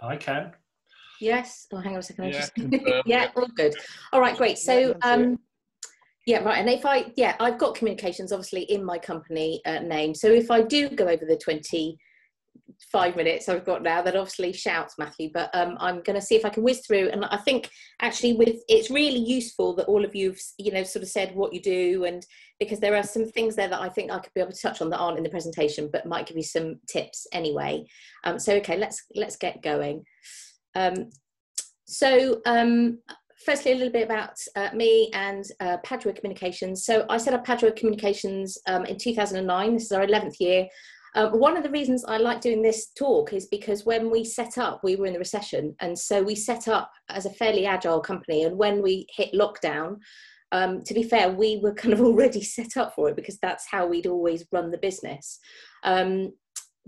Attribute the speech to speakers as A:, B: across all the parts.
A: I can.
B: Yes. Oh, hang on a second.
C: Yeah,
B: Just...
C: confirm,
B: yeah, all good. All right, great. So, yeah, right. And if I've got communications obviously in my company name. So if I do go over the 25 minutes I've got now, that obviously shouts, Matthew, but I'm going to see if I can whiz through. And I think actually it's really useful that all of you've, sort of said what you do, and because there are some things there that I think I could be able to touch on that aren't in the presentation, but might give you some tips anyway. So, okay, let's get going. Firstly, a little bit about me and Padua Communications. So I set up Padua Communications in 2009. This is our 11th year. One of the reasons I like doing this talk is because when we set up, we were in the recession. And so we set up as a fairly agile company. And when we hit lockdown, to be fair, we were kind of already set up for it because that's how we'd always run the business.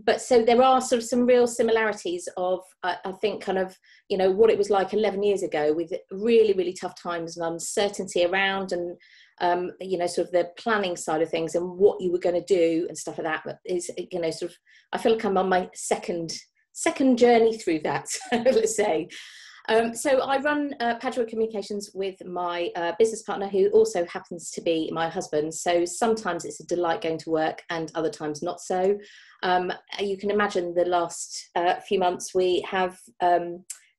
B: But so there are sort of some real similarities of, I think, kind of, what it was like 11 years ago, with really, really tough times and uncertainty around, and, sort of the planning side of things and what you were going to do and stuff like that. But is, sort of, I feel like I'm on my second journey through that, let's say. So I run Padua Communications with my business partner, who also happens to be my husband. So sometimes it's a delight going to work and other times not so. You can imagine the last few months we have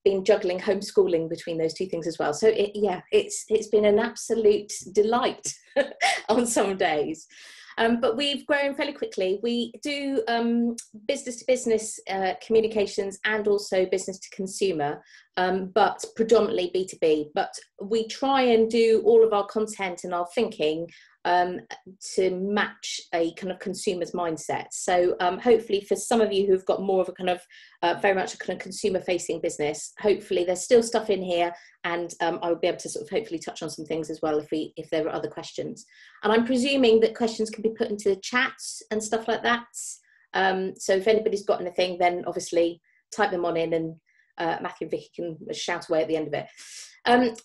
B: been juggling homeschooling between those two things as well. So it's been an absolute delight on some days. But we've grown fairly quickly. We do business-to-business communications and also business-to-consumer, but predominantly B2B. But we try and do all of our content and our thinking to match a kind of consumer's mindset. So hopefully for some of you who've got more of a kind of very much a kind of consumer-facing business, hopefully there's still stuff in here, and I will be able to sort of hopefully touch on some things as well if there are other questions. And I'm presuming that questions can be put into the chats and stuff like that. So if anybody's got anything, then obviously type them on in, and Matthew and Vicky can shout away at the end of it.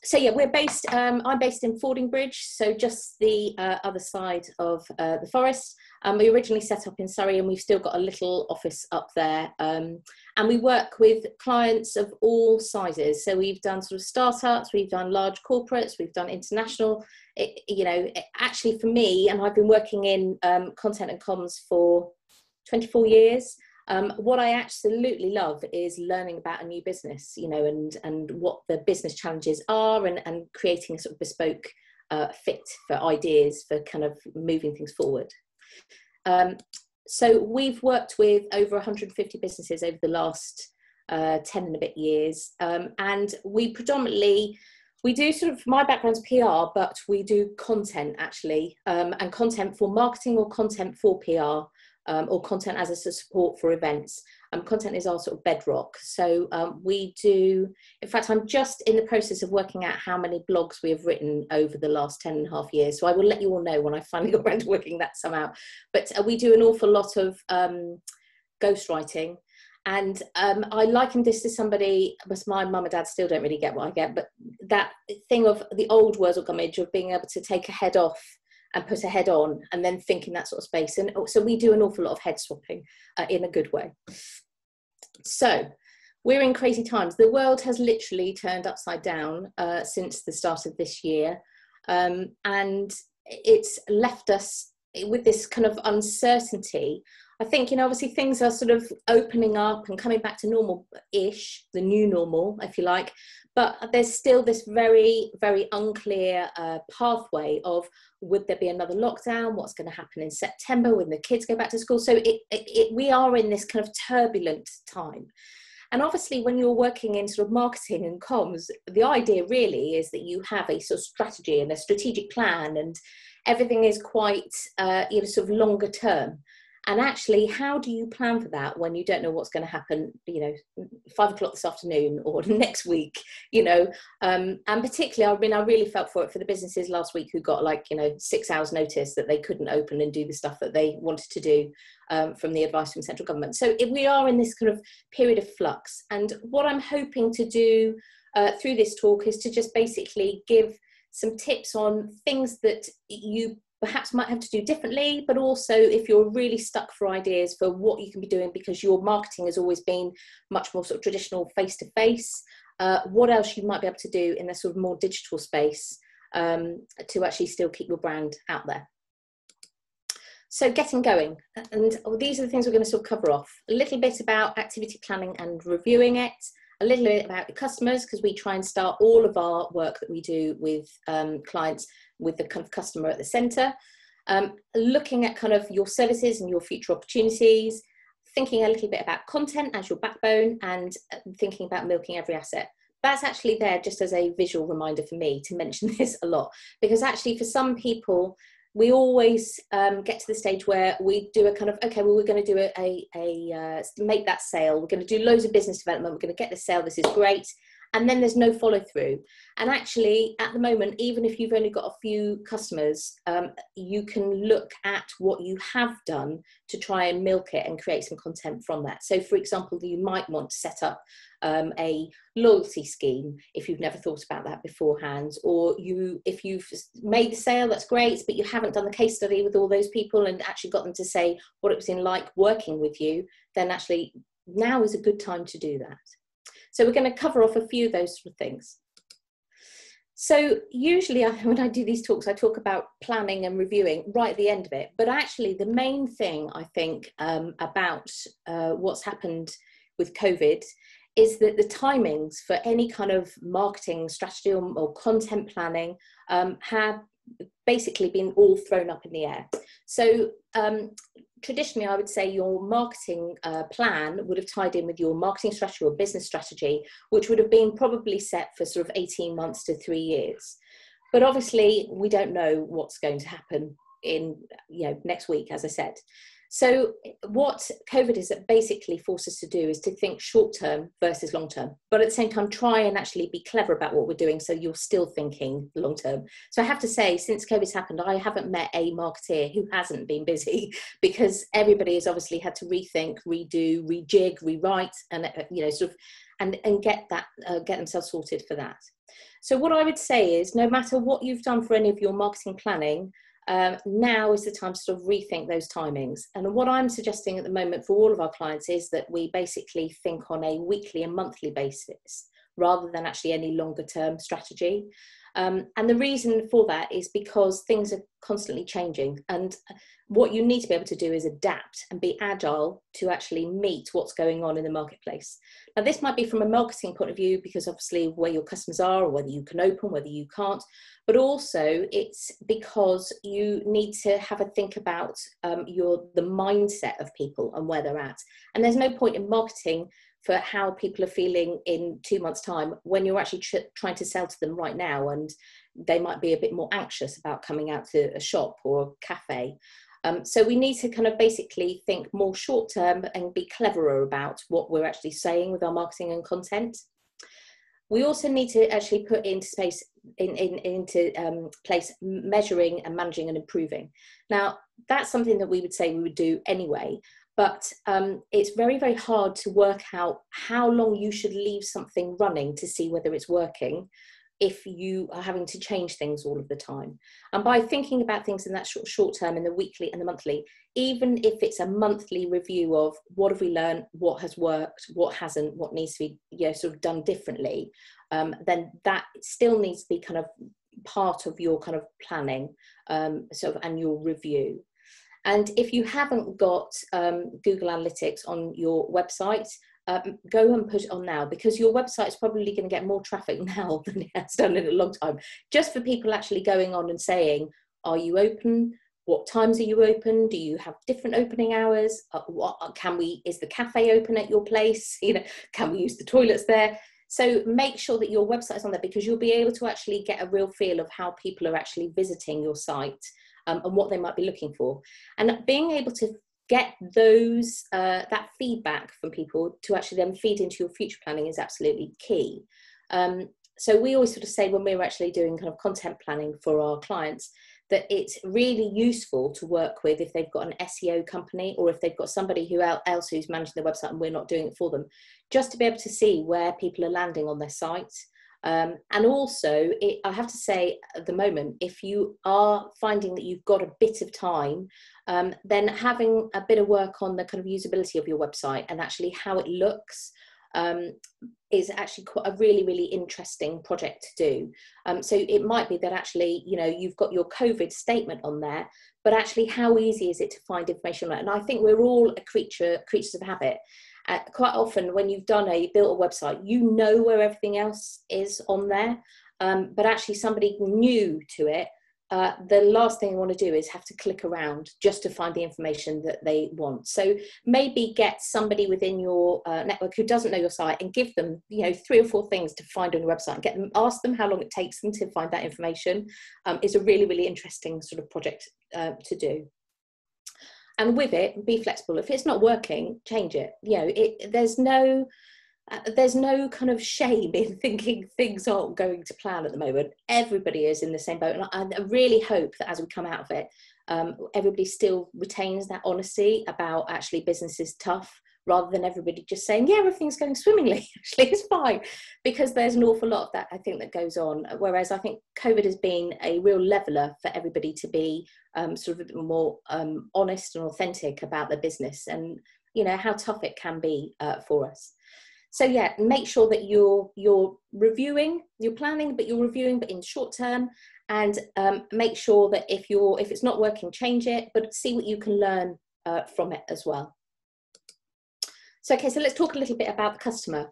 B: So yeah, we're based, I'm based in Fordingbridge, so just the other side of the forest. We originally set up in Surrey, and we've still got a little office up there. And we work with clients of all sizes. So we've done sort of startups, we've done large corporates, we've done international. Actually for me, and I've been working in content and comms for 24 years. What I absolutely love is learning about a new business, and what the business challenges are, and creating a sort of bespoke fit for ideas for kind of moving things forward. So we've worked with over 150 businesses over the last 10 and a bit years. And we predominantly, we do sort of, my background's PR, but we do content actually, and content for marketing or content for PR. Or content as a support for events. Content is our sort of bedrock. So we do, in fact, I'm just in the process of working out how many blogs we have written over the last 10 and a half years. So I will let you all know when I finally got around to working that some out. But we do an awful lot of ghostwriting. And I likened this to somebody, because my mum and dad still don't really get what I get, but that thing of the old Wurzel Gummidge of being able to take a head off and put a head on, and then think in that sort of space. And so we do an awful lot of head swapping in a good way. So we're in crazy times. The world has literally turned upside down since the start of this year. And it's left us with this kind of uncertainty. I think, obviously things are sort of opening up and coming back to normal-ish, the new normal, if you like. But there's still this very, very unclear pathway of, would there be another lockdown? What's going to happen in September when the kids go back to school? So we are in this kind of turbulent time. And obviously when you're working in sort of marketing and comms, the idea really is that you have a sort of strategy and a strategic plan, and everything is quite, sort of longer term. And actually, how do you plan for that when you don't know what's going to happen, 5 o'clock this afternoon or next week, and particularly, I really felt for it for the businesses last week who got 6 hours notice that they couldn't open and do the stuff that they wanted to do from the advice from central government. So we are in this kind of period of flux. And what I'm hoping to do through this talk is to just basically give some tips on things that you perhaps might have to do differently, but also if you're really stuck for ideas for what you can be doing because your marketing has always been much more sort of traditional face-to-face, what else you might be able to do in a sort of more digital space to actually still keep your brand out there. So getting going, and these are the things we're going to sort of cover off. A little bit about activity planning and reviewing it, a little bit about your customers, because we try and start all of our work that we do with clients with the kind of customer at the centre. Looking at kind of your services and your future opportunities, thinking a little bit about content as your backbone, and thinking about milking every asset. That's actually there just as a visual reminder for me to mention this a lot, because actually for some people, we always get to the stage where we do a kind of, okay, well, we're going to do make that sale. We're going to do loads of business development. We're going to get the sale. This is great. And then there's no follow through. And actually at the moment, even if you've only got a few customers, you can look at what you have done to try and milk it and create some content from that. So for example, you might want to set up a loyalty scheme if you've never thought about that beforehand, or if you've made the sale, that's great, but you haven't done the case study with all those people and actually got them to say what it was like working with you, then actually now is a good time to do that. So we're going to cover off a few of those sort of things. So usually when I do these talks, I talk about planning and reviewing right at the end of it. But actually the main thing I think about what's happened with COVID is that the timings for any kind of marketing strategy or content planning have basically been all thrown up in the air. So traditionally, I would say your marketing plan would have tied in with your marketing strategy or business strategy, which would have been probably set for sort of 18 months to 3 years. But obviously, we don't know what's going to happen in next week, as I said. So what COVID has basically forced us to do is to think short term versus long term, but at the same time try and actually be clever about what we're doing so you're still thinking long term. So I have to say, since COVID's happened, I haven't met a marketeer who hasn't been busy, because everybody has obviously had to rethink, redo, rejig, rewrite, and and get themselves sorted for that. So what I would say is, no matter what you've done for any of your marketing planning, now is the time to sort of rethink those timings. And what I'm suggesting at the moment for all of our clients is that we basically think on a weekly and monthly basis, rather than actually any longer term strategy. And the reason for that is because things are constantly changing, and what you need to be able to do is adapt and be agile to actually meet what's going on in the marketplace. Now, this might be from a marketing point of view, because obviously where your customers are, or whether you can open, whether you can't, but also it's because you need to have a think about the mindset of people and where they're at. And there's no point in marketing for how people are feeling in 2 months' time when you're actually trying to sell to them right now, and they might be a bit more anxious about coming out to a shop or a cafe. So we need to kind of basically think more short term and be cleverer about what we're actually saying with our marketing and content. We also need to actually put into place measuring and managing and improving. Now, that's something that we would say we would do anyway, but it's very, very hard to work out how long you should leave something running to see whether it's working if you are having to change things all of the time. And by thinking about things in that short term, in the weekly and the monthly, even if it's a monthly review of what have we learned, what has worked, what hasn't, what needs to be sort of done differently, then that still needs to be kind of part of your kind of planning and your review. And if you haven't got Google Analytics on your website, go and put it on now, because your website is probably going to get more traffic now than it has done in a long time, just for people actually going on and saying, are you open? What times are you open? Do you have different opening hours? Is the cafe open at your place? Can we use the toilets there? So make sure that your website is on there, because you'll be able to actually get a real feel of how people are actually visiting your site and what they might be looking for. And being able to get those that feedback from people to actually then feed into your future planning is absolutely key. So we always sort of say, when we're actually doing kind of content planning for our clients, that it's really useful to work with if they've got an SEO company, or if they've got somebody else who's managing their website and we're not doing it for them, just to be able to see where people are landing on their site, And also, I have to say at the moment, if you are finding that you've got a bit of time, then having a bit of work on the kind of usability of your website and actually how it looks is actually quite a really, really interesting project to do. So it might be that actually, you know, you've got your COVID statement on there, but actually how easy is it to find information on it? And I think we're all creatures of habit. Quite often when you've built a website, you know where everything else is on there, but actually somebody new to it, the last thing you want to do is have to click around just to find the information that they want. So maybe get somebody within your network who doesn't know your site and give them, you know, 3 or 4 things to find on your website and ask them how long it takes them to find that information. Is a really, really interesting sort of project to do. And with it, be flexible. If it's not working, change it. You know, there's no kind of shame in thinking things aren't going to plan at the moment. Everybody is in the same boat. And I really hope that as we come out of it, everybody still retains that honesty about actually business is tough, rather than everybody just saying, yeah, everything's going swimmingly. Actually, it's fine. Because there's an awful lot of that, I think, that goes on. Whereas I think COVID has been a real leveller for everybody to be sort of a bit more honest and authentic about their business and, you know, how tough it can be for us. So yeah, make sure that you're reviewing, you're planning, but you're reviewing, but in short term, and make sure that if it's not working, change it, but see what you can learn from it as well. So, okay, so let's talk a little bit about the customer.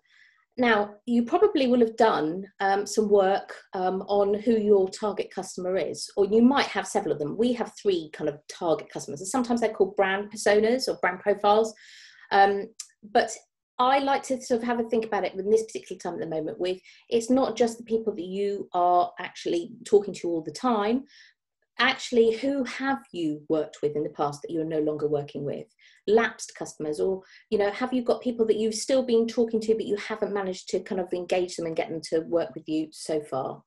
B: Now, you probably will have done some work on who your target customer is, or you might have several of them. We have 3 kind of target customers, and sometimes they're called brand personas or brand profiles. But I like to sort of have a think about it in this particular time at the moment with, it's not just the people that you are actually talking to all the time. Actually, who have you worked with in the past that you're no longer working with? Lapsed customers, or, you know, have you got people that you've still been talking to, but you haven't managed to kind of engage them and get them to work with you so far?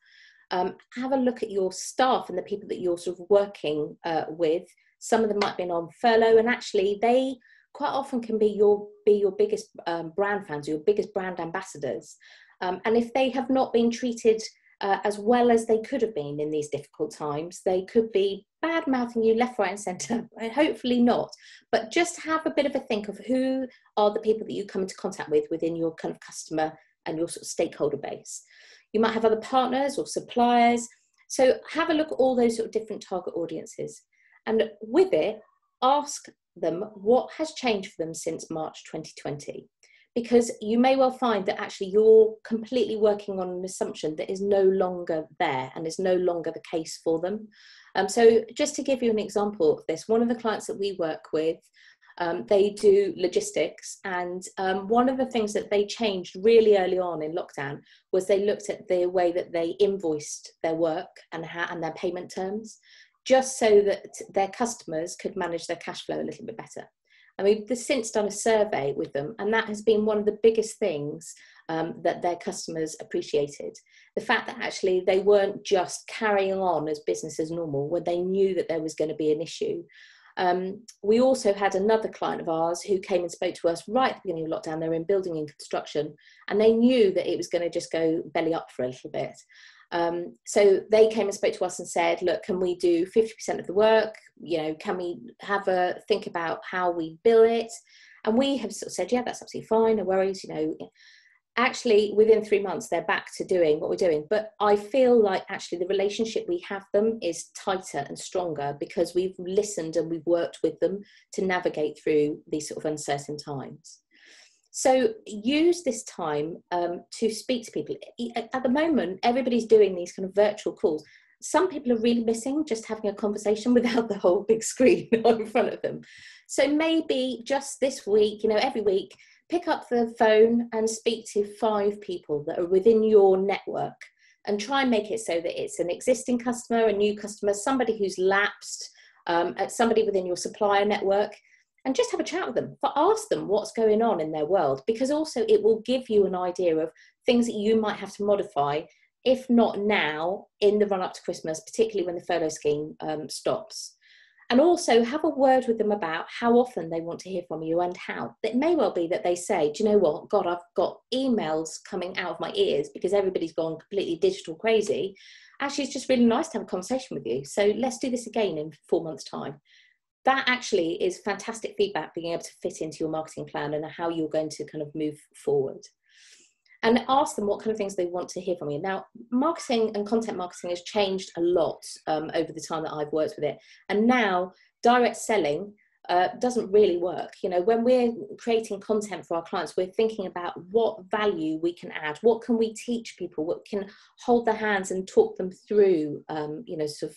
B: Have a look at your staff and the people that you're sort of working with. Some of them might be on furlough, and actually they quite often can be your biggest brand fans, or your biggest brand ambassadors. And if they have not been treated as well as they could have been in these difficult times, they could be bad-mouthing you left, right and centre. Hopefully not, but just have a bit of a think of who are the people that you come into contact with within your kind of customer and your sort of stakeholder base. You might have other partners or suppliers. So have a look at all those sort of different target audiences. And with it, ask them what has changed for them since March 2020. Because you may well find that actually you're completely working on an assumption that is no longer there and is no longer the case for them. So just to give you an example of this, one of the clients that we work with, they do logistics, and one of the things that they changed really early on in lockdown was they looked at the way that they invoiced their work and their payment terms, just so that their customers could manage their cash flow a little bit better. And we've since done a survey with them, and that has been one of the biggest things that their customers appreciated. The fact that actually they weren't just carrying on as business as normal when they knew that there was going to be an issue. We also had another client of ours who came and spoke to us right at the beginning of lockdown. They were in building and construction, and they knew that it was going to just go belly up for a little bit. So they came and spoke to us and said, look, can we do 50% of the work? You know, can we have a think about how we bill it? And we have sort of said, yeah, that's absolutely fine, no worries. You know, actually within 3 months, they're back to doing what we're doing. But I feel like actually the relationship we have them is tighter and stronger because we've listened and we've worked with them to navigate through these sort of uncertain times. So use this time to speak to people. At the moment, everybody's doing these kind of virtual calls. Some people are really missing just having a conversation without the whole big screen in front of them. So maybe just this week, you know, every week, pick up the phone and speak to 5 people that are within your network and try and make it so that it's an existing customer, a new customer, somebody who's lapsed, somebody within your supplier network. And just have a chat with them, but ask them what's going on in their world, because also it will give you an idea of things that you might have to modify, if not now, in the run up to Christmas, particularly when the furlough scheme stops. And also have a word with them about how often they want to hear from you and how. It may well be that they say, do you know what, God, I've got emails coming out of my ears because everybody's gone completely digital crazy. Actually, it's just really nice to have a conversation with you. So let's do this again in 4 months' time. That actually is fantastic feedback, being able to fit into your marketing plan and how you're going to kind of move forward. And ask them what kind of things they want to hear from you. Now, marketing and content marketing has changed a lot over the time that I've worked with it. And now direct selling doesn't really work. You know, when we're creating content for our clients, we're thinking about what value we can add, what can we teach people, what can hold their hands and talk them through, you know, sort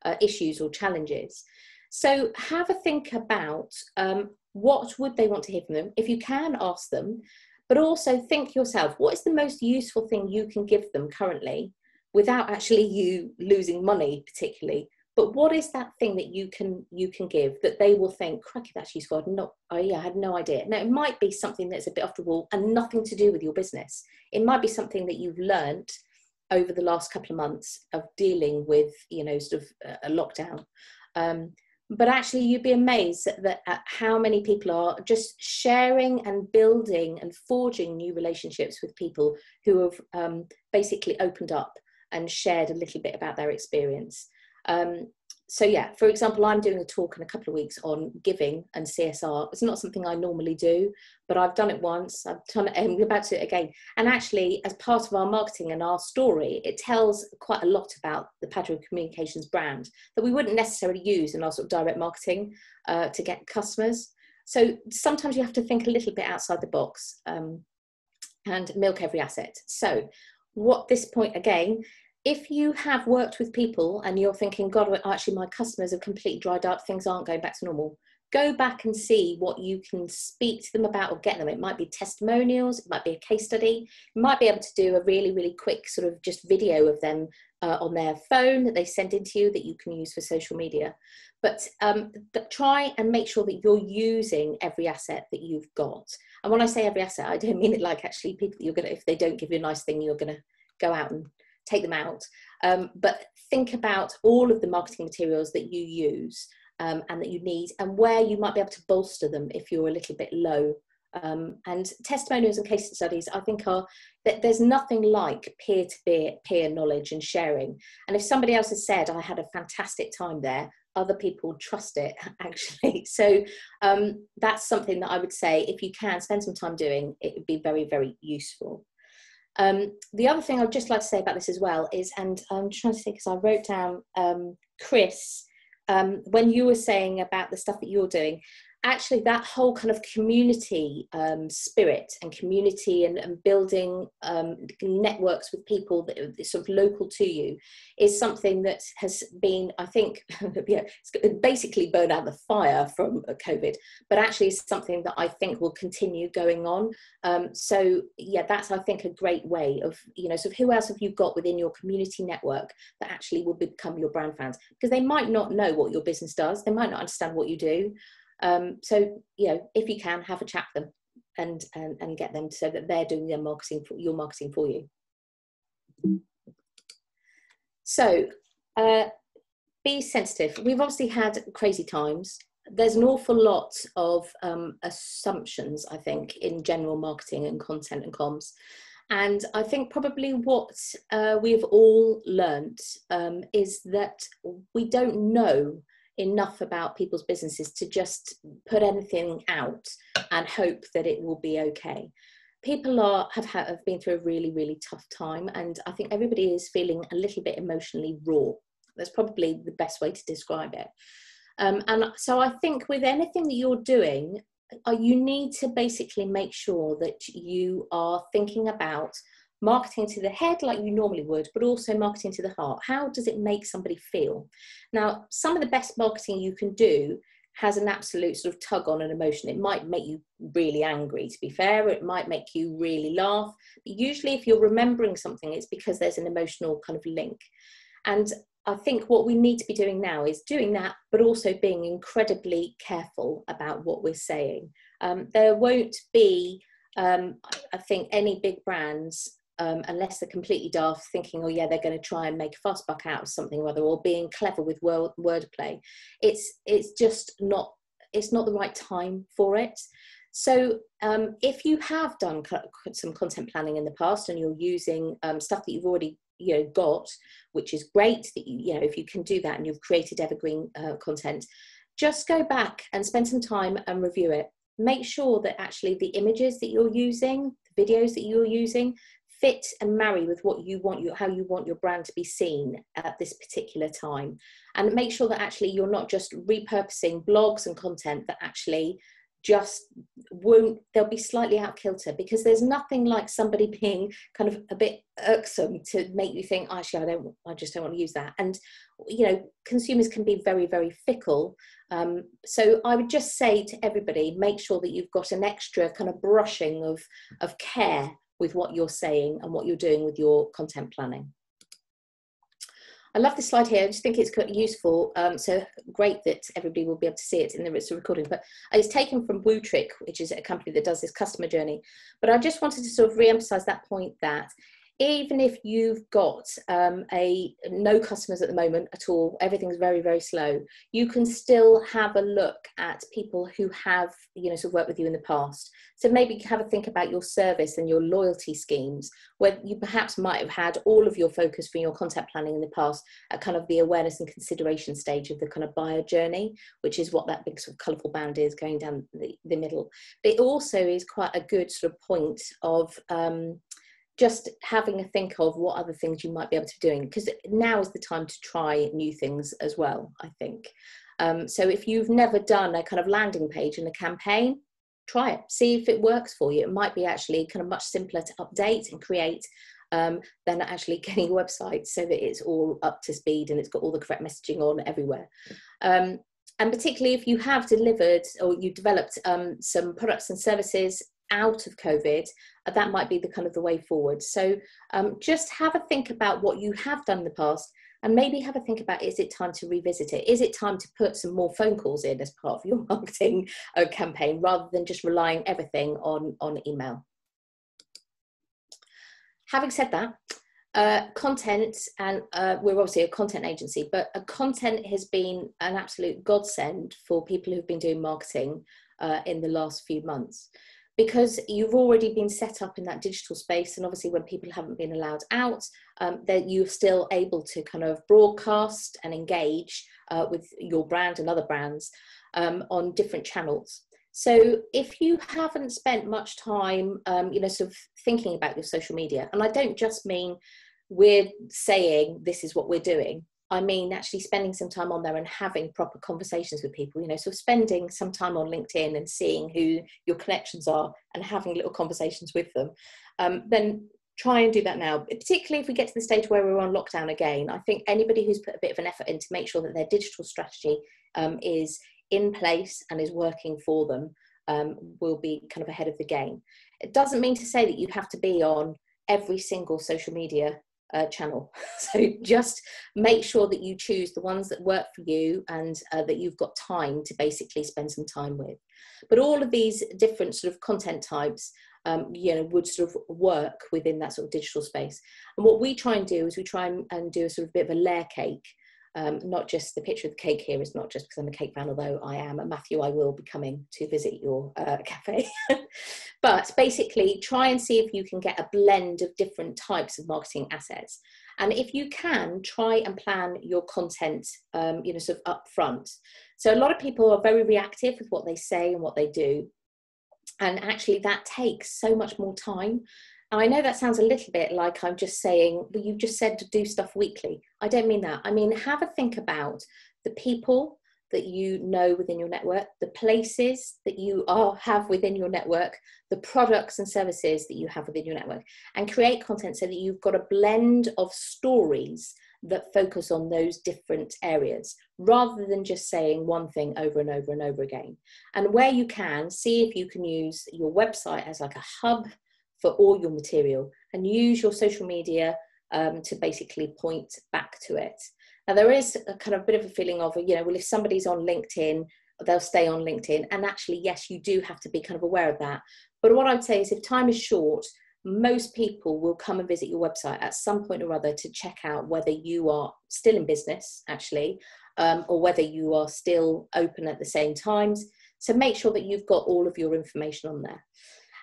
B: of issues or challenges. So have a think about what would they want to hear from them. If you can, ask them. But also think yourself, what is the most useful thing you can give them currently without actually you losing money particularly? But what is that thing that you can give that they will think, crikey, that's useful. I had no idea. Now, it might be something that's a bit off the wall and nothing to do with your business. It might be something that you've learned over the last couple of months of dealing with, you know, sort of a lockdown. But actually, you'd be amazed at how many people are just sharing and building and forging new relationships with people who have basically opened up and shared a little bit about their experience. So yeah, for example, I'm doing a talk in a couple of weeks on giving and CSR. It's not something I normally do, but I've done it once. I've done it, and we're about to do it again. And actually, as part of our marketing and our story, it tells quite a lot about the Padua Communications brand that we wouldn't necessarily use in our sort of direct marketing to get customers. So sometimes you have to think a little bit outside the box and milk every asset. So what this point again, if you have worked with people and you're thinking, God, actually my customers have completely dried up, things aren't going back to normal, go back and see what you can speak to them about or get them. It might be testimonials, it might be a case study, you might be able to do a really, really quick sort of just video of them on their phone that they send into you that you can use for social media. But try and make sure that you're using every asset that you've got. And when I say every asset, I don't mean it like actually people that you're going to, if they don't give you a nice thing, you're going to go out and take them out, but think about all of the marketing materials that you use and that you need and where you might be able to bolster them if you're a little bit low. And testimonials and case studies, I think that there's nothing like peer-to-peer knowledge and sharing. And if somebody else has said, I had a fantastic time there, other people trust it actually. So that's something that I would say, if you can spend some time doing, it would be very, very useful. The other thing I'd just like to say about this as well is, and I'm trying to think because I wrote down, Chris, when you were saying about the stuff that you're doing, actually that whole kind of community spirit and community and building networks with people that are sort of local to you is something that has been, I think, yeah, it's basically burned out the fire from COVID, but actually is something that I think will continue going on. So yeah, that's, I think, a great way of, you know, sort of who else have you got within your community network that actually will become your brand fans, because they might not know what your business does, they might not understand what you do. So, you know, if you can, have a chat with them and get them so that they're doing their marketing, your marketing for you. So, be sensitive. We've obviously had crazy times. There's an awful lot of assumptions, I think, in general marketing and content and comms. And I think probably what we've all learnt is that we don't know enough about people's businesses to just put anything out and hope that it will be okay. People have been through a really, really tough time, and I think everybody is feeling a little bit emotionally raw. That's probably the best way to describe it. And so I think with anything that you're doing, you need to basically make sure that you are thinking about marketing to the head like you normally would, but also marketing to the heart. How does it make somebody feel? Now, some of the best marketing you can do has an absolute sort of tug on an emotion. It might make you really angry, to be fair, or it might make you really laugh. But usually if you're remembering something, it's because there's an emotional kind of link. And I think what we need to be doing now is doing that, but also being incredibly careful about what we're saying. There won't be, I think, any big brands unless they're completely daft, thinking, oh yeah, they're going to try and make a fast buck out of something or other, or being clever with wordplay. It's just not, it's not the right time for it. So if you have done some content planning in the past and you're using stuff that you've already got, which is great, that if you can do that and you've created evergreen content, just go back and spend some time and review it. Make sure that actually the images that you're using, the videos that you're using, fit and marry with what you want, how you want your brand to be seen at this particular time. And make sure that actually you're not just repurposing blogs and content that actually just won't, they'll be slightly out of kilter, because there's nothing like somebody being kind of a bit irksome to make you think, actually, I just don't want to use that. And consumers can be very, very fickle. So I would just say to everybody, make sure that you've got an extra kind of brushing of care with what you're saying and what you're doing with your content planning. I love this slide here. I just think it's quite useful. So great that everybody will be able to see it in the recording, but it's taken from Wootrick, which is a company that does this customer journey. But I just wanted to sort of re-emphasize that point, that even if you've got no customers at the moment at all, everything's very, very slow, you can still have a look at people who have, sort of worked with you in the past. So maybe have a think about your service and your loyalty schemes, where you perhaps might have had all of your focus for your content planning in the past at kind of the awareness and consideration stage of the kind of buyer journey, which is what that big sort of colourful band is going down the middle. But it also is quite a good sort of point of just having a think of what other things you might be able to be doing, because now is the time to try new things as well, I think. So if you've never done a kind of landing page in a campaign, try it, see if it works for you. It might be actually kind of much simpler to update and create than actually getting a website so that it's all up to speed and it's got all the correct messaging on everywhere. And particularly if you have delivered or you developed some products and services out of COVID, that might be the kind of the way forward. So just have a think about what you have done in the past, and maybe have a think about, is it time to revisit it? Is it time to put some more phone calls in as part of your marketing campaign, rather than just relying everything on email? Having said that, content, and we're obviously a content agency, but content has been an absolute godsend for people who've been doing marketing in the last few months, because you've already been set up in that digital space. And obviously when people haven't been allowed out, that you're still able to kind of broadcast and engage with your brand and other brands on different channels. So if you haven't spent much time, sort of thinking about your social media, and I don't just mean we're saying this is what we're doing, I mean actually spending some time on there and having proper conversations with people, so spending some time on LinkedIn and seeing who your connections are and having little conversations with them, then try and do that now, particularly if we get to the stage where we're on lockdown again. I think anybody who's put a bit of an effort in to make sure that their digital strategy is in place and is working for them will be kind of ahead of the game. It doesn't mean to say that you have to be on every single social media channel. So just make sure that you choose the ones that work for you and that you've got time to basically spend some time with. But all of these different sort of content types would sort of work within that sort of digital space. And what we try and do is we try and do a sort of bit of a layer cake. Not just the picture of the cake here is not just because I'm a cake fan, although I am. And Matthew, I will be coming to visit your cafe. But basically try and see if you can get a blend of different types of marketing assets. And if you can, try and plan your content, sort of up front. So a lot of people are very reactive with what they say and what they do. And actually that takes so much more time. And I know that sounds a little bit like I'm just saying, well, you just said to do stuff weekly. I don't mean that. I mean, have a think about the people that you know within your network, the places that you have within your network, the products and services that you have within your network, and create content so that you've got a blend of stories that focus on those different areas, rather than just saying one thing over and over and over again. And where you can, see if you can use your website as like a hub for all your material, and use your social media to basically point back to it. Now there is a kind of bit of a feeling of, well, if somebody's on LinkedIn, they'll stay on LinkedIn. And actually, yes, you do have to be kind of aware of that. But what I'd say is if time is short, most people will come and visit your website at some point or other to check out whether you are still in business, actually, or whether you are still open at the same times. So make sure that you've got all of your information on there.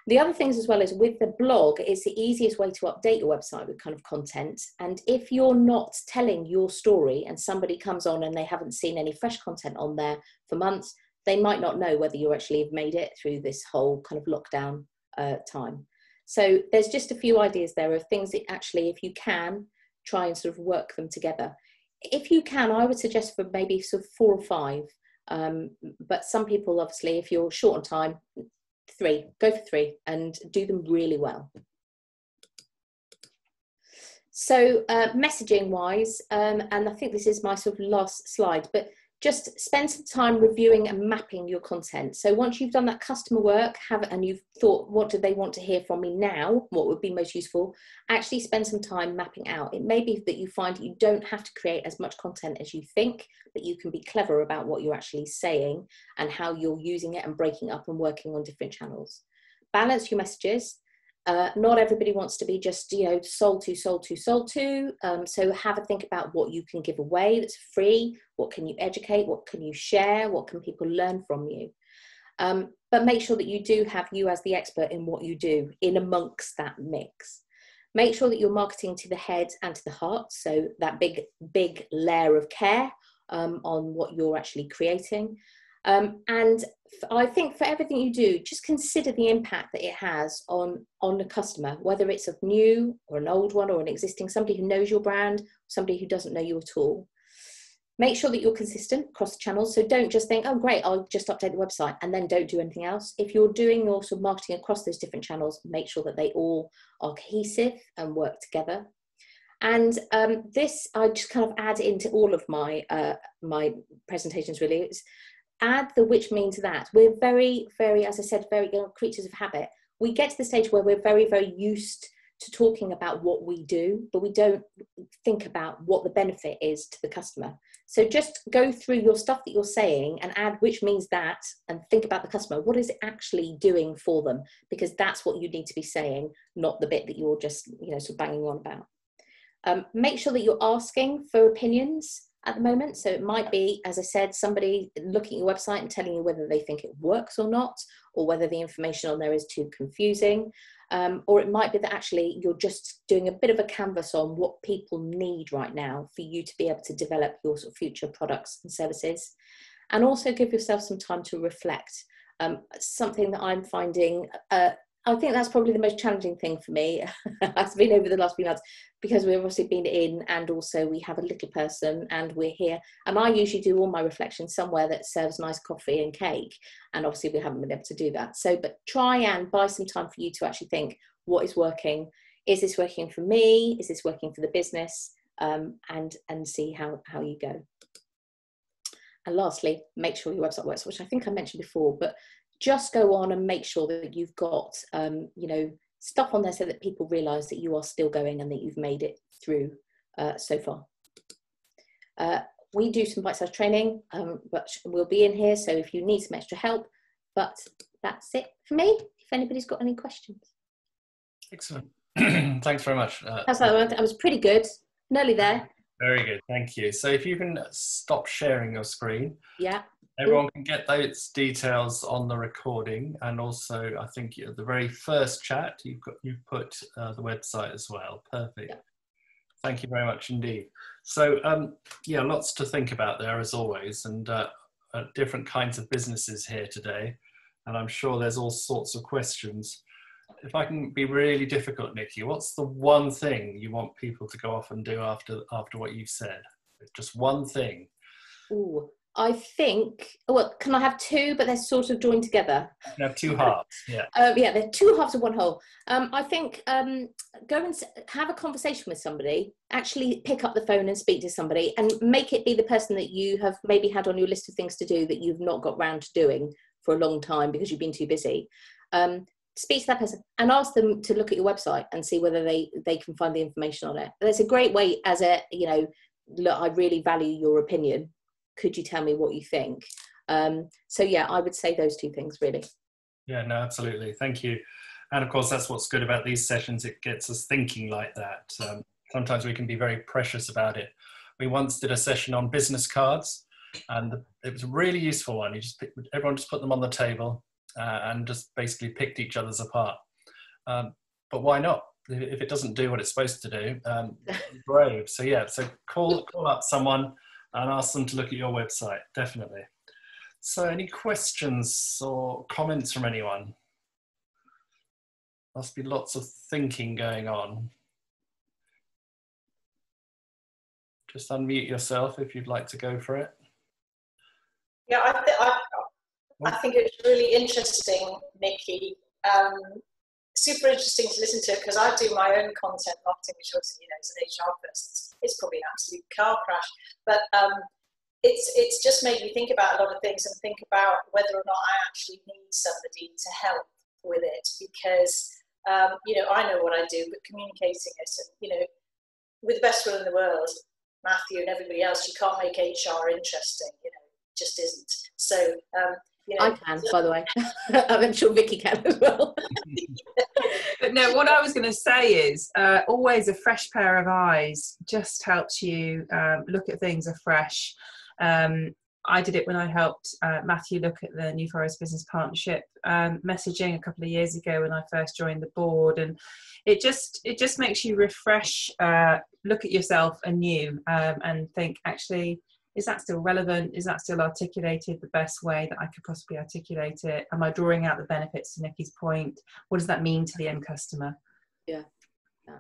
B: The other things as well is with the blog, it's the easiest way to update your website with kind of content. And if you're not telling your story and somebody comes on and they haven't seen any fresh content on there for months, they might not know whether you actually have made it through this whole kind of lockdown time. So there's just a few ideas there of things that actually, if you can, try and sort of work them together. If you can, I would suggest for maybe sort of 4 or 5. But some people, obviously, if you're short on time, 3, go for 3 and do them really well. So messaging wise, and I think this is my sort of last slide, but just spend some time reviewing and mapping your content. So once you've done that customer work, and you've thought, what do they want to hear from me now? What would be most useful? Actually spend some time mapping out. It may be that you find you don't have to create as much content as you think, but you can be clever about what you're actually saying and how you're using it and breaking up and working on different channels. Balance your messages. Not everybody wants to be just, sold to. So have a think about what you can give away that's free. What can you educate? What can you share? What can people learn from you? But make sure that you do have you as the expert in what you do in amongst that mix. Make sure that you're marketing to the head and to the heart. So that big layer of care on what you're actually creating. And I think for everything you do, just consider the impact that it has on the customer, whether it's a new or an old one or an existing, somebody who knows your brand, somebody who doesn't know you at all. Make sure that you're consistent across the channels. So don't just think, oh, great, I'll just update the website and then don't do anything else. If you're doing your sort of marketing across those different channels, make sure that they all are cohesive and work together. And this, I just kind of add into all of my presentations really. It's add the which means that. We're very, very, as I said, very creatures of habit. We get to the stage where we're very, very used to talking about what we do, but we don't think about what the benefit is to the customer. So just go through your stuff that you're saying and add which means that, and think about the customer. What is it actually doing for them? Because that's what you need to be saying, not the bit that you're just, sort of banging on about. Make sure that you're asking for opinions at the moment. So it might be, as I said, somebody looking at your website and telling you whether they think it works or not, or whether the information on there is too confusing. Or it might be that actually you're just doing a bit of a canvas on what people need right now for you to be able to develop your sort of future products and services. And also give yourself some time to reflect. Something that I'm finding, I think that's probably the most challenging thing for me. It's been over the last few months because we've obviously been in, and also we have a little person and we're here. And I usually do all my reflections somewhere that serves nice coffee and cake. And obviously we haven't been able to do that. So, but try and buy some time for you to actually think, what is working? Is this working for me? Is this working for the business? And see how you go. And lastly, make sure your website works, which I think I mentioned before, but just go on and make sure that you've got, stuff on there so that people realise that you are still going and that you've made it through so far. We do some bite-sized training, but we'll be in here. So if you need some extra help, but that's it for me. If anybody's got any questions.
A: Excellent. Thanks very much.
B: How's that? I was pretty good. Nearly there.
A: Very good. Thank you. So if you can stop sharing your screen.
B: Yeah.
A: Everyone can get those details on the recording, and also I think the very first chat you've put the website as well. Perfect. Yeah. Thank you very much indeed. So yeah, lots to think about there as always, and different kinds of businesses here today, and I'm sure there's all sorts of questions. If I can be really difficult, Nicky, what's the one thing you want people to go off and do after what you've said? Just one thing.
B: Ooh. I think, well, can I have 2, but they're sort of joined together?
A: You can have 2 halves, yeah.
B: Yeah, they're 2 halves of one whole. I think go and have a conversation with somebody, actually pick up the phone and speak to somebody, and make it be the person that you have maybe had on your list of things to do that you've not got round to doing for a long time because you've been too busy. Speak to that person and ask them to look at your website and see whether they can find the information on it. That's a great way as a, look, I really value your opinion. Could you tell me what you think? So yeah, I would say those 2 things really.
A: Yeah, no, absolutely. Thank you. And of course, that's what's good about these sessions. It gets us thinking like that. Sometimes we can be very precious about it. We once did a session on business cards, and it was a really useful one. Everyone just put them on the table and just basically picked each other's apart. But why not? If it doesn't do what it's supposed to do, brave. So yeah, so call up someone and ask them to look at your website, definitely. So any questions or comments from anyone? Must be lots of thinking going on. Just unmute yourself if you'd like to go for it.
C: Yeah, I think it's really interesting, Nicky. Super interesting to listen to, because I do my own content marketing, which also, you know, as an HR person, it's probably an absolute car crash. But it's just made me think about a lot of things and think about whether or not I actually need somebody to help with it, because you know, I know what I do, but communicating it, and, you know, with the best will in the world, Matthew and everybody else, you can't make HR interesting, you know, it just isn't. So, you know,
B: I can, by the way. I'm sure Vicky can as well.
D: But no, what I was going to say is always a fresh pair of eyes just helps you look at things afresh. I did it when I helped Matthew look at the New Forest Business Partnership messaging a couple of years ago when I first joined the board, and it just makes you refresh, look at yourself anew, and think, actually, is that still relevant? Is that still articulated the best way that I could possibly articulate it? Am I drawing out the benefits, to Nicky's point? What does that mean to the end customer?
B: Yeah.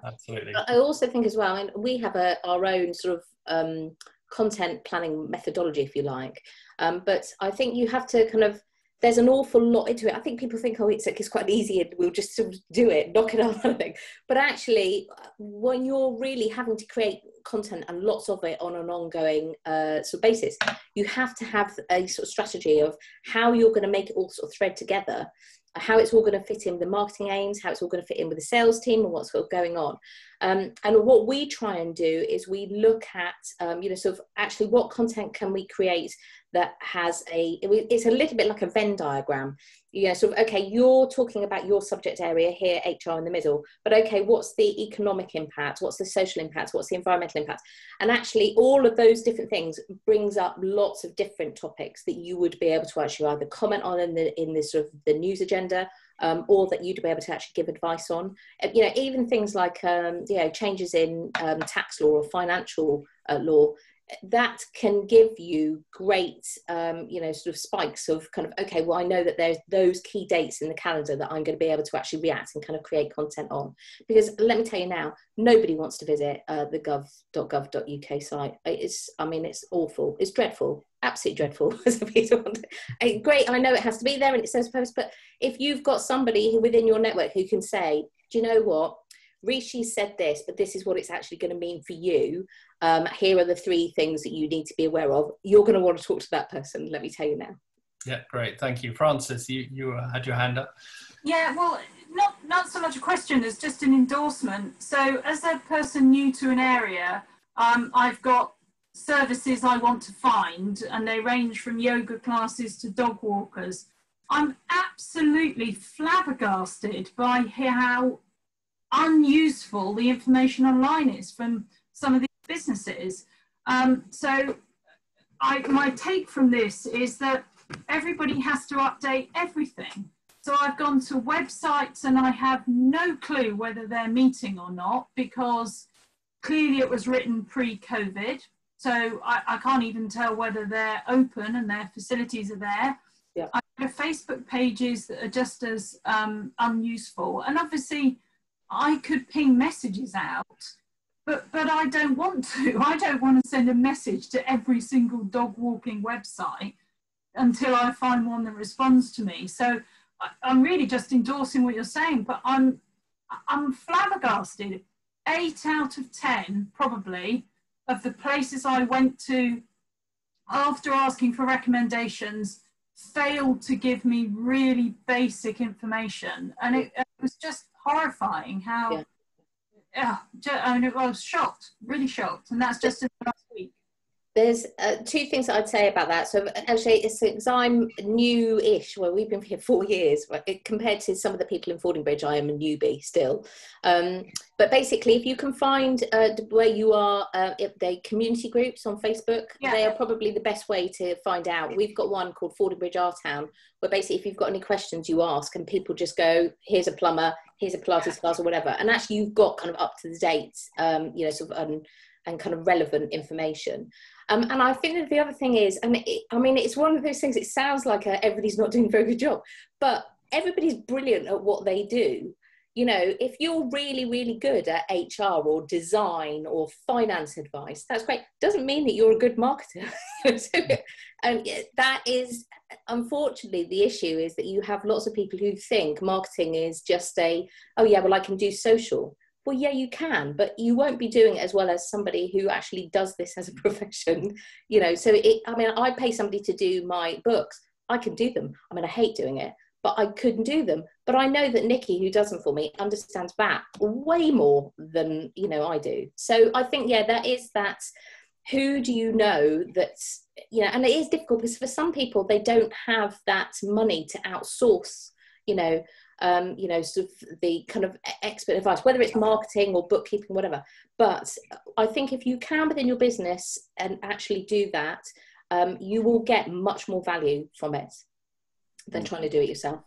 A: Absolutely.
B: I also think as well, and we have our own sort of content planning methodology, if you like, but I think you have to kind of, there's an awful lot into it. I think people think, oh, it's quite easy and we'll just sort of do it, knock it out, kind of thing. But actually, when you're really having to create content and lots of it on an ongoing sort of basis, you have to have a sort of strategy of how you're going to make it all sort of thread together, how it's all going to fit in with the marketing aims, how it's all going to fit in with the sales team and what's sort of going on. And what we try and do is we look at, you know, sort of actually what content can we create that has it's a little bit like a Venn diagram. You know, sort of, okay, you're talking about your subject area here, HR in the middle, but okay, what's the economic impact? What's the social impact? What's the environmental impact? And actually all of those different things brings up lots of different topics that you would be able to actually either comment on in the sort of the news agenda, or that you'd be able to actually give advice on. You know, even things like, you know, changes in tax law or financial law, that can give you great, you know, sort of spikes of kind of, okay, well, I know that there's those key dates in the calendar that I'm going to be able to actually react and kind of create content on. Because let me tell you now, nobody wants to visit the gov.gov.uk site. I mean, it's awful. It's dreadful. Absolutely dreadful. Great, I know it has to be there and it's so supposed, but if you've got somebody within your network who can say, do you know what? Rishi said this, but this is what it's actually going to mean for you. Here are the 3 things that you need to be aware of. You're going to want to talk to that person, let me tell you now.
A: Yeah, great. Thank you. Francis, you had your hand up.
E: Yeah, well, not so much a question as just an endorsement. So as a person new to an area, I've got services I want to find, and they range from yoga classes to dog walkers. I'm absolutely flabbergasted by how unuseful the information online is from some of these businesses. So my take from this is that everybody has to update everything. So I've gone to websites and I have no clue whether they're meeting or not, because clearly it was written pre-COVID. So I can't even tell whether they're open and their facilities are there.
B: Yeah.
E: I have Facebook pages that are just as unuseful. And obviously I could ping messages out, but I don't want to. I don't want to send a message to every single dog walking website until I find one that responds to me. So I'm really just endorsing what you're saying, but I'm flabbergasted. 8 out of 10 probably of the places I went to after asking for recommendations failed to give me really basic information, and it was just horrifying how, I mean, I was shocked, really shocked, and that's just in the last week.
B: There's two things that I'd say about that. So actually, it's because I'm new-ish. Well, we've been here 4 years. Compared to some of the people in Fordingbridge, I am a newbie still. But basically, if you can find where you are, if they community groups on Facebook, they are probably the best way to find out. We've got one called Fordingbridge Our Town, where basically if you've got any questions, you ask, and people just go, here's a plumber, here's a Pilates class or whatever. And actually, you've got kind of up to the date, you know, sort of, and kind of relevant information. And I think that the other thing is, and I mean, it's one of those things, it sounds like everybody's not doing a very good job, but everybody's brilliant at what they do. You know, if you're really, really good at HR or design or finance advice, that's great. Doesn't mean that you're a good marketer. And that is, unfortunately, the issue is that you have lots of people who think marketing is just oh yeah, well, I can do social. Well, yeah, you can, but you won't be doing it as well as somebody who actually does this as a profession, you know. So, I mean, I pay somebody to do my books. I can do them. I mean, I hate doing it, but I couldn't do them. But I know that Nicky, who does them for me, understands that way more than, you know, I do. So I think, yeah, that is that. Who do you know that's, you know, and it is difficult because for some people, they don't have that money to outsource, you know, sort of the kind of expert advice, whether it's marketing or bookkeeping, whatever. But I think if you can within your business and actually do that, you will get much more value from it than trying to do it yourself.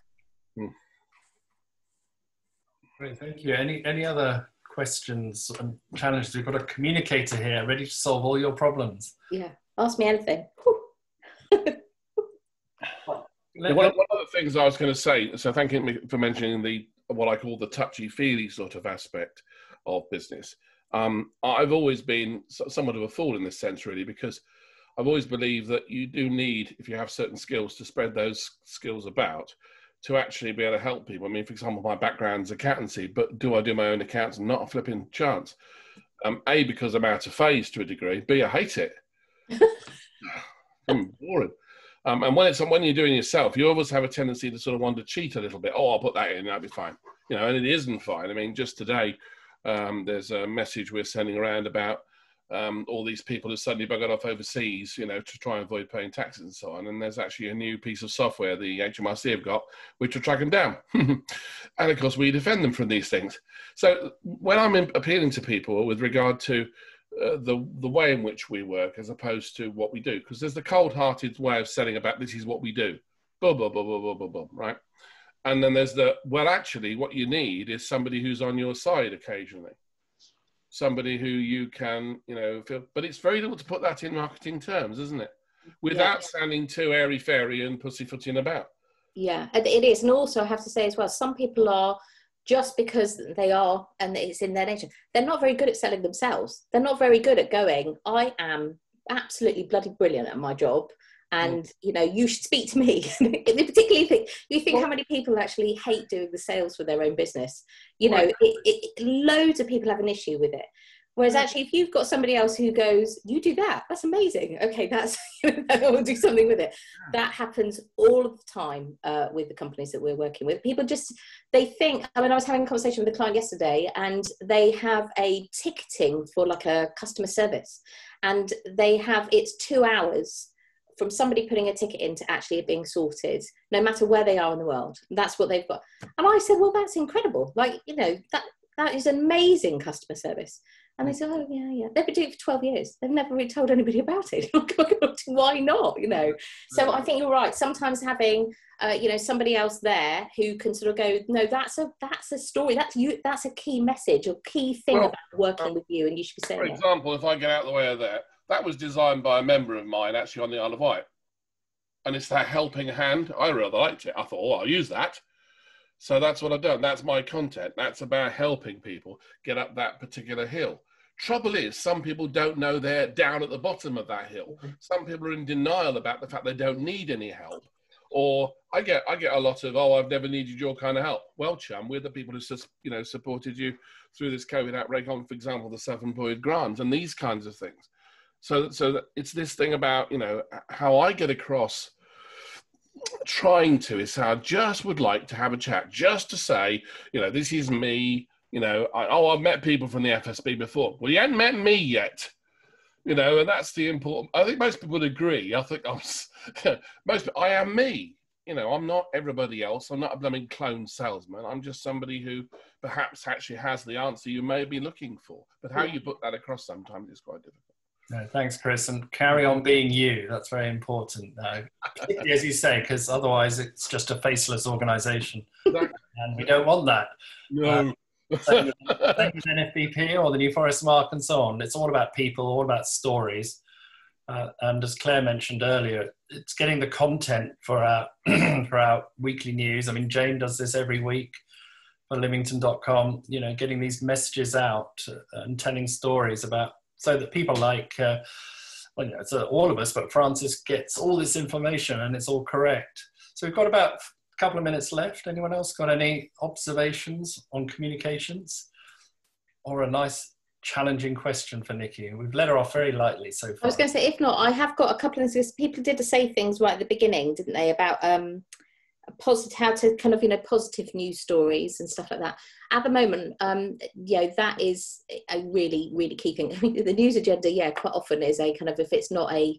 A: Great, thank you. Any other questions and challenges? We've got a communicator here ready to solve all your problems.
B: Yeah, ask me anything.
F: One of the things I was going to say, so thank you for mentioning what I call the touchy-feely sort of aspect of business. I've always been somewhat of a fool in this sense, really, because I've always believed that you do need, if you have certain skills, to spread those skills about to actually be able to help people. I mean, for example, my background's accountancy, but do I do my own accounts? Not a flipping chance. A, because I'm out of phase to a degree. B, I hate it. Boring. And when you're doing it yourself, you always have a tendency to sort of want to cheat a little bit. Oh, I'll put that in, that'll be fine. You know, and it isn't fine. I mean, just today, there's a message we're sending around about all these people who suddenly buggered off overseas, you know, to try and avoid paying taxes and so on. And there's actually a new piece of software the HMRC have got, which will track them down. And of course, we defend them from these things. So when I'm appealing to people with regard to the way in which we work as opposed to what we do, because there's the cold-hearted way of saying about this is what we do, boom, boom, boom, boom, boom, boom, boom, right? And then there's well, actually, what you need is somebody who's on your side occasionally. Somebody who you can, you know, feel, but it's very difficult to put that in marketing terms, isn't it? Without sounding too airy-fairy and pussyfooting about.
B: Yeah, it is. And also I have to say as well, some people are, just because they are, and it's in their nature, they're not very good at selling themselves. They're not very good at going, I am absolutely bloody brilliant at my job. And, you know, you should speak to me. Particularly you think how many people actually hate doing the sales for their own business. You know, loads of people have an issue with it. Whereas actually, if you've got somebody else who goes, you do that, that's amazing. Okay, that's, I will do something with it. That happens all of the time with the companies that we're working with. People just, they think, I mean, I was having a conversation with a client yesterday and they have a ticketing for like a customer service. And it's 2 hours from somebody putting a ticket in to actually it being sorted, no matter where they are in the world. That's what they've got. And I said, well, that's incredible. Like, you know, that is amazing customer service. And they said, oh, yeah. They've been doing it for 12 years. They've never really told anybody about it. Why not, you know? So I think you're right. Sometimes having, you know, somebody else there who can sort of go, no, that's a story. That's a key message or key thing about working with you. And you should be saying
F: for example, if I get out of the way of that was designed by a member of mine actually on the Isle of Wight. And it's that helping hand. I really liked it. I thought, oh, I'll use that. So that's what I've done. That's my content. That's about helping people get up that particular hill. Trouble is, some people don't know they're down at the bottom of that hill. Some people are in denial about the fact they don't need any help. Or I get a lot of, oh, I've never needed your kind of help. Well, chum, we're the people who, you know, supported you through this COVID outbreak on, for example, the self-employed grant and these kinds of things. So it's this thing about, you know, how I get across trying to is how I just would like to have a chat, just to say, you know, this is me, you know, I've met people from the FSB before. Well, you hadn't met me yet. You know, and that's the important. I think most people would agree. I think I am me. You know, I'm not everybody else. I'm not a blooming clone salesman. I'm just somebody who perhaps actually has the answer you may be looking for. But how you put that across sometimes is quite difficult.
A: No, thanks, Chris, and carry on being you. That's very important, as you say, because otherwise it's just a faceless organisation, and we don't want that.
F: No.
A: Same with NFBP or the New Forest Mark and so on. It's all about people, all about stories. And as Claire mentioned earlier, it's getting the content for our for our weekly news. I mean, Jane does this every week for Livington.com. You know, getting these messages out and telling stories about, so that people like, well, you know, it's all of us, but Francis gets all this information and it's all correct. So we've got about a couple of minutes left. Anyone else got any observations on communications, or a nice challenging question for Nicky? We've let her off very lightly so far.
B: I was going to say, if not, I have got a couple of things. People did say things right at the beginning, didn't they, about positive, how to kind of, you know, positive news stories and stuff like that. At the moment, you know, that is a really, really key thing. I mean, the news agenda, yeah, quite often is a kind of, if it's not a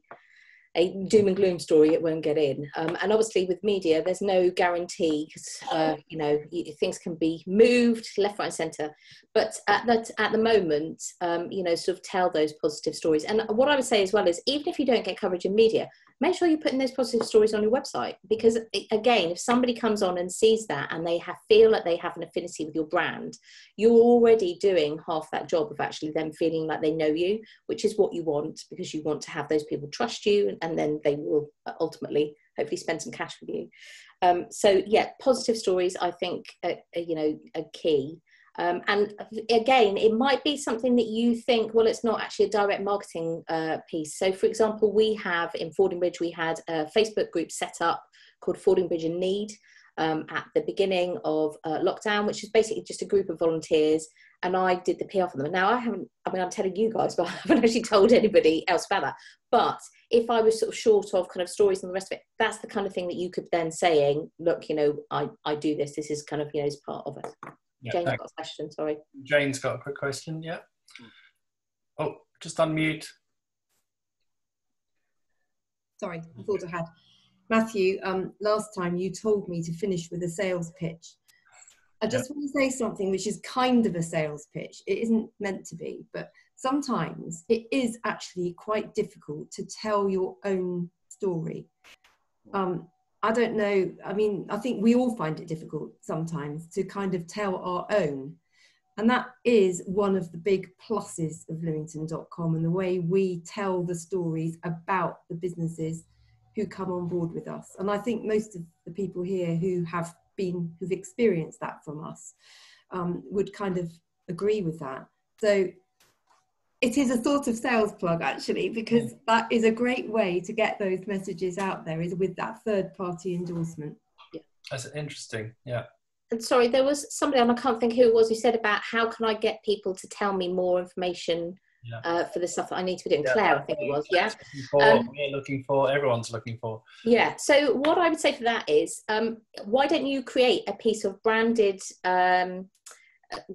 B: doom and gloom story, it won't get in. And obviously with media, there's no guarantee, because you know, things can be moved left, right and centre. But at the moment, you know, sort of tell those positive stories. And what I would say as well is, even if you don't get coverage in media, make sure you're putting those positive stories on your website, because again, if somebody comes on and sees that and they feel like they have an affinity with your brand, you're already doing half that job of actually them feeling like they know you, which is what you want, because you want to have those people trust you, and then they will ultimately hopefully spend some cash with you. So yeah, positive stories, I think, you know, are key. And again, it might be something that you think, well, it's not actually a direct marketing piece. So for example, we have in Fordingbridge, we had a Facebook group set up called Fordingbridge in Need at the beginning of lockdown, which is basically just a group of volunteers. And I did the PR for them. Now I'm telling you guys, but I haven't actually told anybody else about that. But if I was sort of short of kind of stories and the rest of it, that's the kind of thing that you could then saying, look, you know, I do this. This is kind of, you know, is part of it.
A: Yeah,
B: Jane's got a question, sorry.
A: Jane's got a quick question, yeah. Oh, just unmute.
G: Sorry, I thought I had. Matthew, last time you told me to finish with a sales pitch. I just want to say something which is kind of a sales pitch. It isn't meant to be, but sometimes it is actually quite difficult to tell your own story. I don't know, I mean, I think we all find it difficult sometimes to kind of tell our own. And that is one of the big pluses of Livington.com, and the way we tell the stories about the businesses who come on board with us. And I think most of the people here who've experienced that from us would kind of agree with that. So it is a sort of sales plug, actually, because that is a great way to get those messages out there, is with that third-party endorsement.
B: Yeah.
A: That's interesting, yeah.
B: And sorry, there was somebody, and I can't think who it was, who said about how can I get people to tell me more information for the stuff that I need to be doing. Claire, I think it was, yeah.
A: We're looking for, everyone's looking for.
B: Yeah, so what I would say for that is, why don't you create a piece of branded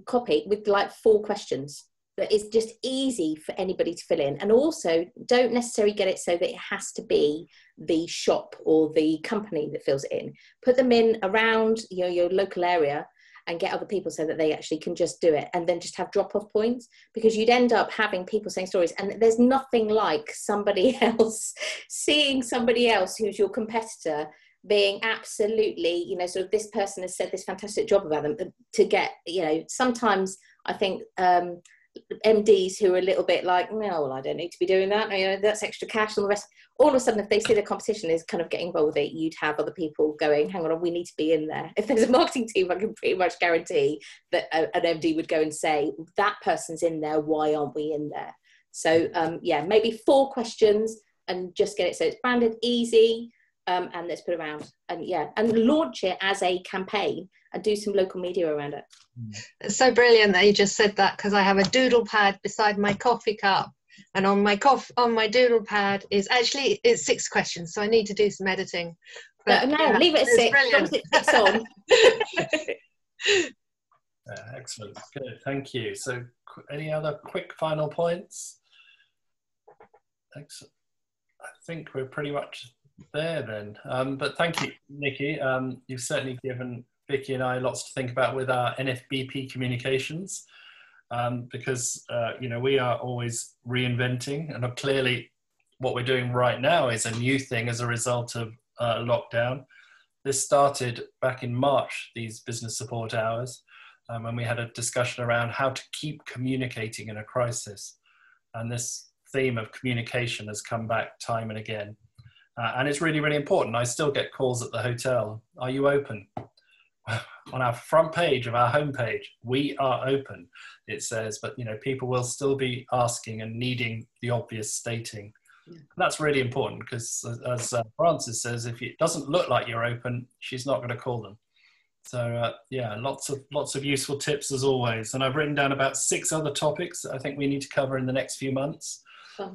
B: copy with like 4 questions that is just easy for anybody to fill in, and also don't necessarily get it so that it has to be the shop or the company that fills it in. Put them in around your local area and get other people so that they actually can just do it, and then just have drop-off points, because you'd end up having people saying stories, and there's nothing like somebody else seeing somebody else who's your competitor being absolutely, you know, sort of, this person has said this fantastic job about them, to get, you know, sometimes I think MDs who are a little bit like, no, well, I don't need to be doing that, you know, that's extra cash and the rest. All of a sudden, if they see the competition is kind of getting involved with it, you'd have other people going, hang on, we need to be in there. If there's a marketing team, I can pretty much guarantee that an MD would go and say, that person's in there, why aren't we in there? So yeah, maybe 4 questions and just get it so it's branded, easy, and let's put it around, and yeah, and launch it as a campaign and do some local media around it.
H: It's so brilliant that you just said that, because I have a doodle pad beside my coffee cup, and on my doodle pad is actually, it's 6 questions, so I need to do some editing. But
B: no, yeah, leave it at 6. On.
A: Excellent, good, thank you. So any other quick final points? Excellent. I think we're pretty much there then. But thank you, Nicky. You've certainly given Vicky and I lots to think about with our NFBP communications, because you know, we are always reinventing, and clearly what we're doing right now is a new thing as a result of lockdown. This started back in March, these business support hours, when we had a discussion around how to keep communicating in a crisis. And this theme of communication has come back time and again. And it's really, really important. I still get calls at the hotel. Are you open? On our front page of our homepage, we are open, it says, but you know, people will still be asking and needing the obvious stating. And that's really important, because as Frances says, if it doesn't look like you're open, she's not going to call them. So yeah, lots of useful tips as always. And I've written down about 6 other topics that I think we need to cover in the next few months.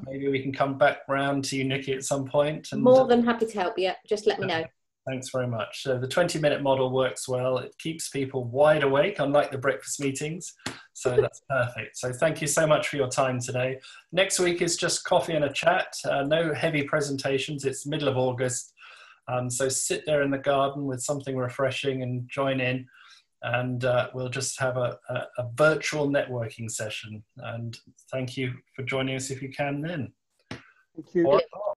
A: Maybe we can come back round to you, Nicky, at some point. And
B: more than happy to help you. Just let me know.
A: Thanks very much. So the 20-minute model works well. It keeps people wide awake, unlike the breakfast meetings. So that's perfect. So thank you so much for your time today. Next week is just coffee and a chat. No heavy presentations. It's middle of August. So sit there in the garden with something refreshing and join in. And we'll just have a virtual networking session. And thank you for joining us if you can then.
I: Thank you.
A: Au revoir.